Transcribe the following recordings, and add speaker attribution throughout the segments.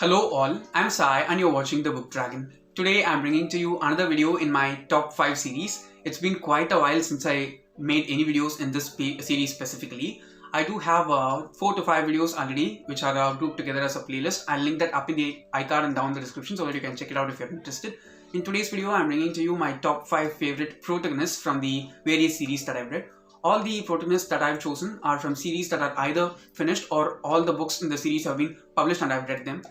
Speaker 1: Hello all, I'm Sai and you're watching The Book Dragon. Today I'm bringing to you another video in my top 5 series. It's been quite a while since I made any videos in this series specifically. I do have 4 to 5 videos already which are grouped together as a playlist. I'll link that up in the iCard and down in the description so that you can check it out if you're interested. In today's video I'm bringing to you my top 5 favorite protagonists from the various series that I've read. All the protagonists that I've chosen are from series that are either finished or all the books in the series have been published and I've read them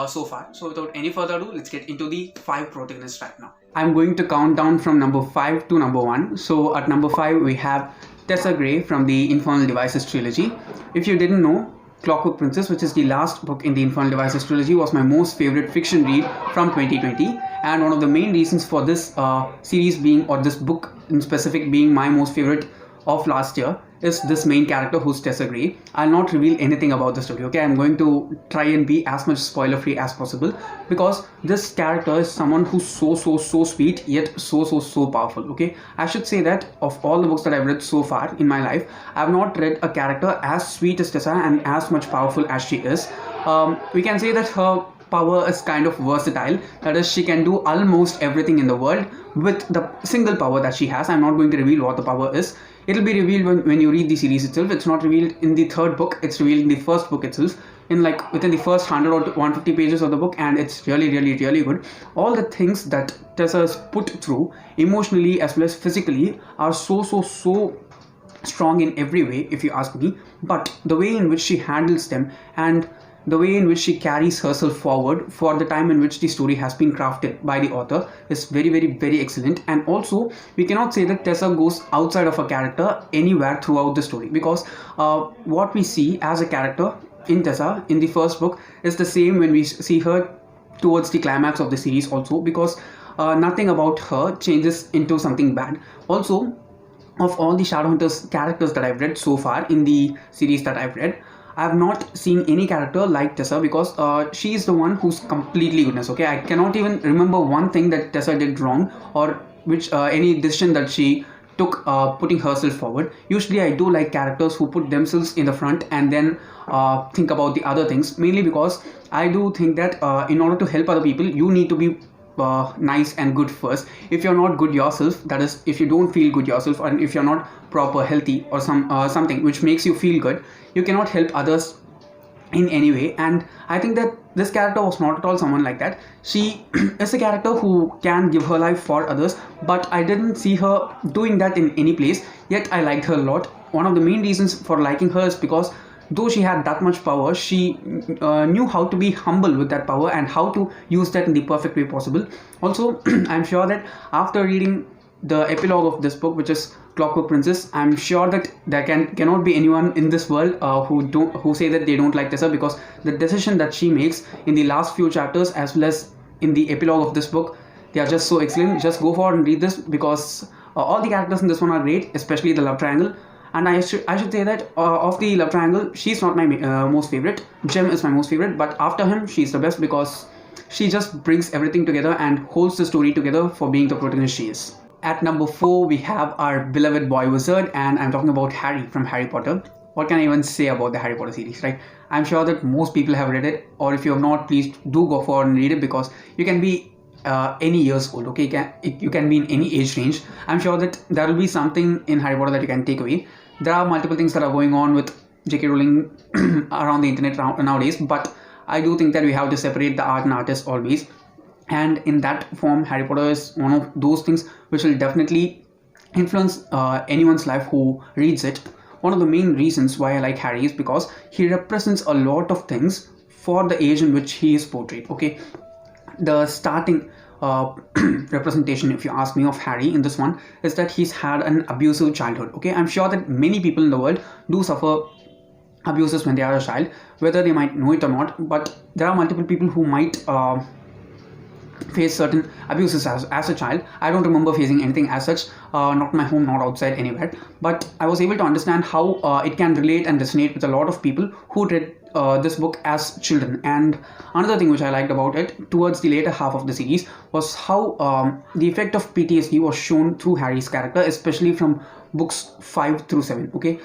Speaker 1: so far. So without any further ado, let's get into the 5 protagonists right now. I'm going to count down from number 5 to number 1. So at number 5 we have Tessa Gray from the Infernal Devices trilogy. If you didn't know, Clockwork Princess, which is the last book in the Infernal Devices trilogy, was my most favorite fiction read from 2020, and one of the main reasons for this series being, or this book in specific being, my most favorite of last year is this main character who's Tessa Gray. I'll not reveal anything about the story, okay? I'm going to try and be as much spoiler free as possible because this character is someone who's so sweet yet so powerful, okay? I should say that of all the books that I've read so far in my life, I've not read a character as sweet as Tessa and as much powerful as she is. We can say that her power is kind of versatile. That is, she can do almost everything in the world with the single power that she has. I'm not going to reveal what the power is. It'll be revealed when you read the series itself. It's not revealed in the third book, it's revealed in the first book itself, in like within the first 100 or 150 pages of the book, and it's really good. All the things that Tessa is put through emotionally as well as physically are so strong in every way, if you ask me. But the way in which she handles them and the way in which she carries herself forward for the time in which the story has been crafted by the author is very excellent. And also, we cannot say that Tessa goes outside of a character anywhere throughout the story, because what we see as a character in Tessa in the first book is the same when we see her towards the climax of the series also, because nothing about her changes into something bad. Also, of all the Shadowhunters characters that I've read so far in the series that I've read, I have not seen any character like Tessa, because she is the one who's completely goodness, okay? I cannot even remember one thing that Tessa did wrong, or which any decision that she took putting herself forward. Usually I do like characters who put themselves in the front and then think about the other things, mainly because I do think that in order to help other people, you need to be nice and good first. If you're not good yourself, that is, if you don't feel good yourself, and if you're not proper healthy or something which makes you feel good, you cannot help others in any way. And I think that this character was not at all someone like that. She is a character who can give her life for others, but I didn't see her doing that in any place, yet I liked her a lot. One of the main reasons for liking her is because though she had that much power, she knew how to be humble with that power and how to use that in the perfect way possible. Also, I'm sure that after reading the epilogue of this book, which is Clockwork Princess, I'm sure that there cannot be anyone in this world who say that they don't like Tessa, because the decision that she makes in the last few chapters as well as in the epilogue of this book, they are just so excellent. Just go forward and read this, because all the characters in this one are great, especially the love triangle. And I should say that of the love triangle, she's not my most favorite. Jem is my most favorite, but after him, she's the best, because she just brings everything together and holds the story together for being the protagonist she is. At number 4, we have our beloved boy wizard, and I'm talking about Harry from Harry Potter. What can I even say about the Harry Potter series, right? I'm sure that most people have read it, or if you have not, please do go forward and read it, because you can be any years old, okay? You can be in any age range. I'm sure that there will be something in Harry Potter that you can take away. There are multiple things that are going on with J.K. Rowling around the internet nowadays, but I do think that we have to separate the art and artist always. And in that form, Harry Potter is one of those things which will definitely influence anyone's life who reads it. One of the main reasons why I like Harry is because he represents a lot of things for the age in which he is portrayed, okay? The starting representation, if you ask me, of Harry in this one is that he's had an abusive childhood, okay? I'm sure that many people in the world do suffer abuses when they are a child, whether they might know it or not, but there are multiple people who might face certain abuses as a child. I don't remember facing anything as such, not my home, not outside, anywhere, but I was able to understand how it can relate and resonate with a lot of people who read this book as children. And another thing which I liked about it towards the later half of the series was how the effect of PTSD was shown through Harry's character, especially from books 5 through 7, okay?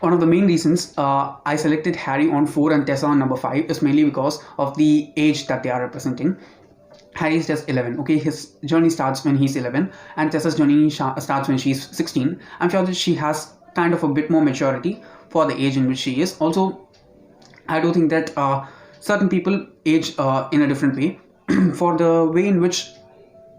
Speaker 1: One of the main reasons I selected Harry on 4 and Tessa on number 5 is mainly because of the age that they are representing. Harry is just 11, okay? His journey starts when he's 11, and Tessa's journey starts when she's 16. I'm sure that she has kind of a bit more maturity for the age in which she is. Also, I do think that certain people age in a different way. For the way in which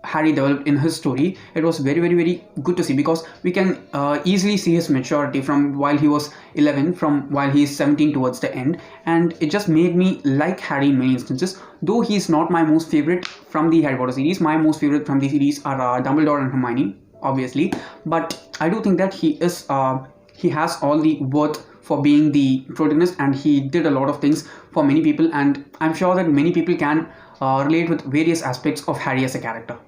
Speaker 1: Harry developed in his story, it was very, very, very good to see, because we can easily see his maturity from while he was 11, from while he is 17 towards the end, and it just made me like Harry in many instances. Though he's not my most favorite from the Harry Potter series, my most favorite from the series are Dumbledore and Hermione, obviously, but I do think that he has all the worth for being the protagonist, and he did a lot of things for many people, and I'm sure that many people can relate with various aspects of Harry as a character.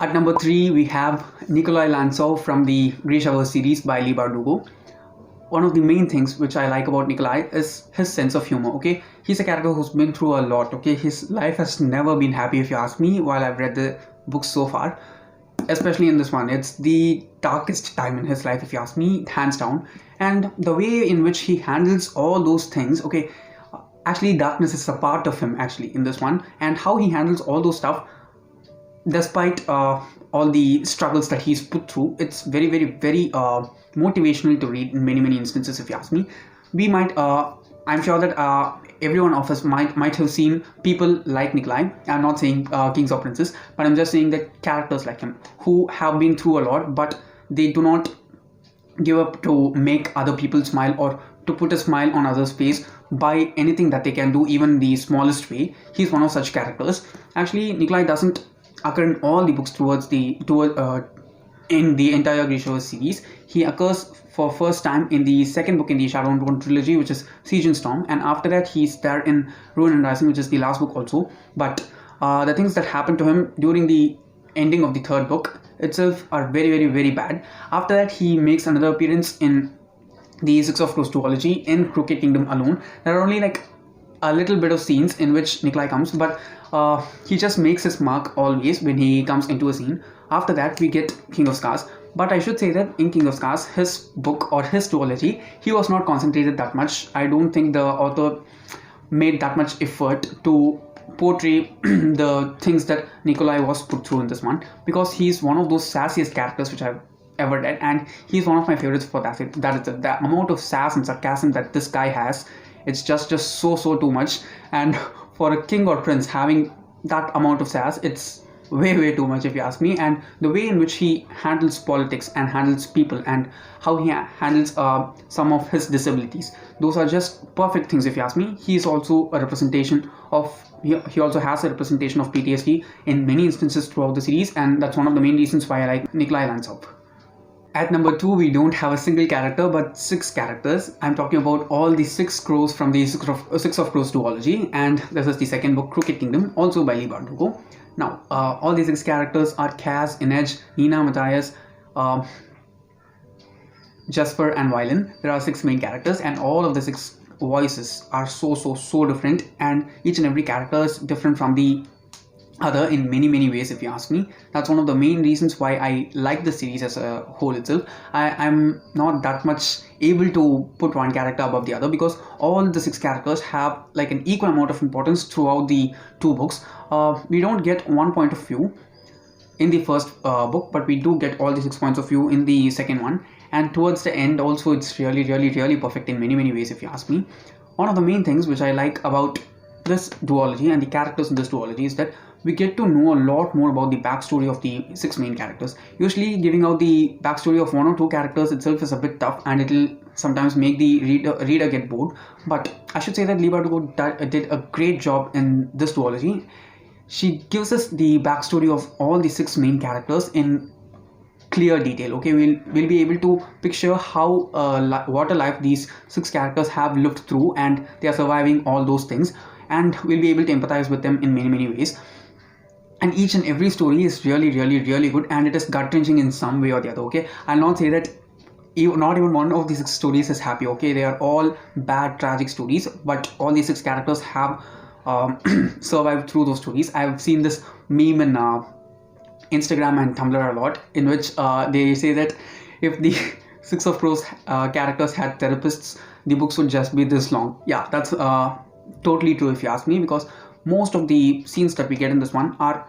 Speaker 1: At number 3, we have Nikolai Lanzov from the Grishaverse series by Leigh Bardugo. One of the main things which I like about Nikolai is his sense of humor, okay? He's a character who's been through a lot, okay? His life has never been happy, if you ask me, while I've read the books so far. Especially in this one, it's the darkest time in his life, if you ask me, hands down. And the way in which he handles all those things, okay, actually darkness is a part of him actually in this one, and how he handles all those stuff despite all the struggles that he's put through, it's very, very, very motivational to read in many, many instances, if you ask me. We might I'm sure that everyone of us might have seen people like Nikolai. I'm not saying kings or princes, but I'm just saying that characters like him who have been through a lot, but they do not give up to make other people smile, or to put a smile on others' face by anything that they can do, even the smallest way. He's one of such characters. Actually, Nikolai doesn't occur in all the books in the entire Grishaverse series. He occurs for first time in the second book in the Shadow and Bone trilogy, which is Siege and Storm, and after that he's there in Ruin and Rising, which is the last book also. But the things that happened to him during the ending of the third book itself are very, very, very bad. After that, he makes another appearance in the Six of Crows duology in Crooked Kingdom alone. There are only like a little bit of scenes in which Nikolai comes, but he just makes his mark always when he comes into a scene. After that, we get King of Scars. But I should say that in King of Scars, his book or his duology, he was not concentrated that much. I don't think the author made that much effort to portray the things that Nikolai was put through in this one, because he's one of those sassiest characters which I've ever read, and he's one of my favorites for that. That is the amount of sass and sarcasm that this guy has. It's just so too much, and for a king or prince having that amount of sass, it's way too much, if you ask me. And the way in which he handles politics and handles people, and how he handles some of his disabilities, those are just perfect things, if you ask me. He is also a representation of he also has a representation of PTSD in many instances throughout the series, and that's one of the main reasons why I like Nikolai Lanzov. At number 2, we don't have a single character but 6 characters. I'm talking about all the 6 crows from the Six of Crows duology, and this is the second book, Crooked Kingdom, also by Leigh Bardugo. Now, all these 6 characters are Kaz, Inej, Nina, Matthias, Jasper, and Wylan. There are 6 main characters, and all of the 6 voices are so different, and each and every character is different from the other in many ways, if you ask me. That's one of the main reasons why I like the series as a whole itself. I'm not that much able to put one character above the other, because all the 6 characters have like an equal amount of importance throughout the 2 books. We don't get one point of view in the first book, but we do get all the 6 points of view in the second one, and towards the end also it's really perfect in many ways, if you ask me. One of the main things which I like about this duology and the characters in this duology is that we get to know a lot more about the backstory of the 6 main characters. Usually giving out the backstory of 1 or 2 characters itself is a bit tough, and it'll sometimes make the reader get bored. But I should say that Leigh Bardugo did a great job in this duology. She gives us the backstory of all the 6 main characters in clear detail. Okay, we'll be able to picture how what a life these 6 characters have lived through, and they are surviving all those things, and we'll be able to empathize with them in many ways. And each and every story is really good, and it is gut-wrenching in some way or the other. Okay, I'll not say that not even one of these 6 stories is happy. Okay, they are all bad, tragic stories, but all these 6 characters have survived through those stories. I've seen this meme in Instagram and Tumblr a lot, in which they say that if the Six of Crows characters had therapists, the books would just be this long. Yeah, that's totally true if you ask me, because most of the scenes that we get in this one are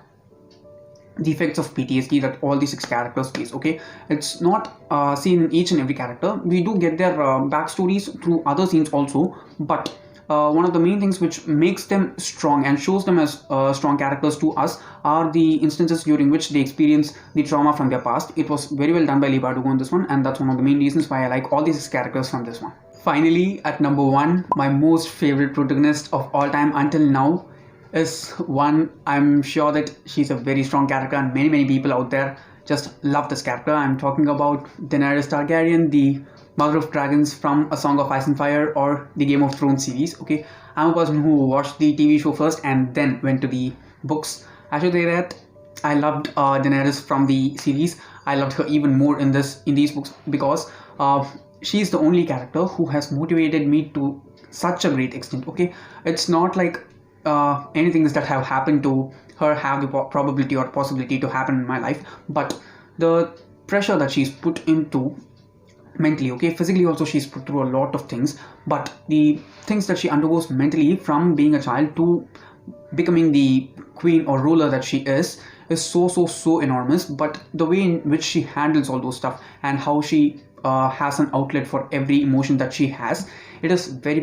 Speaker 1: the effects of PTSD that all the six characters face. Okay, it's not seen in each and every character. We do get their backstories through other scenes also, but one of the main things which makes them strong and shows them as strong characters to us are the instances during which they experience the trauma from their past. It was very well done by Leigh Bardugo on this one, and that's one of the main reasons why I like all these six characters from this one. Finally, at number one, my most favorite protagonist of all time until now is one I'm sure that she's a very strong character, and many people out there just love this character. I'm talking about Daenerys Targaryen, the Mother of Dragons from A Song of Ice and Fire or the Game of Thrones series. Okay, I'm a person who watched the TV show first and then went to the books. I should say that I loved Daenerys from the series. I loved her even more in these books because she's the only character who has motivated me to such a great extent. Okay, it's not like anything that have happened to her have the probability or possibility to happen in my life, but the pressure that she's put into mentally, okay, physically also she's put through a lot of things, but the things that she undergoes mentally from being a child to becoming the queen or ruler that she is so enormous. But the way in which she handles all those stuff and how she has an outlet for every emotion that she has, it is very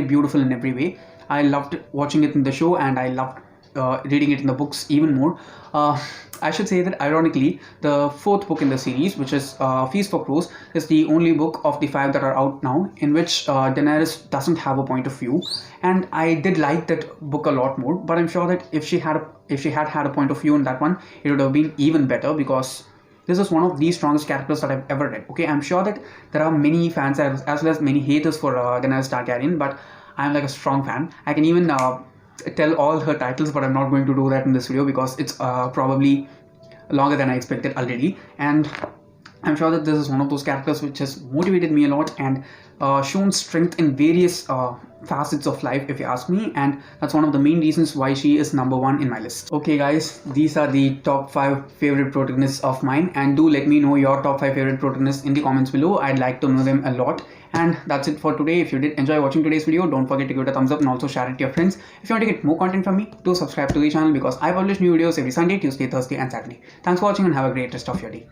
Speaker 1: beautiful in every way. I loved watching it in the show, and I loved reading it in the books even more. I should say that ironically, the fourth book in the series, which is Feast for Crows, is the only book of the five that are out now in which Daenerys doesn't have a point of view, and I did like that book a lot more. But I'm sure that if she had had a point of view in that one, it would have been even better, because this is one of the strongest characters that I've ever read. Okay, I'm sure that there are many fans as well as many haters for Daenerys Targaryen, but I'm like a strong fan. I can even tell all her titles, but I'm not going to do that in this video because it's probably longer than I expected already. And I'm sure that this is one of those characters which has motivated me a lot and shown strength in various facets of life, if you ask me, and that's one of the main reasons why she is number one in my list. Okay guys, these are the top 5 favorite protagonists of mine, and do let me know your top 5 favorite protagonists in the comments below. I'd like to know them a lot. And that's it for today. If you did enjoy watching today's video, don't forget to give it a thumbs up and also share it to your friends. If you want to get more content from me, do subscribe to the channel because I publish new videos every Sunday, Tuesday, Thursday and Saturday. Thanks for watching and have a great rest of your day.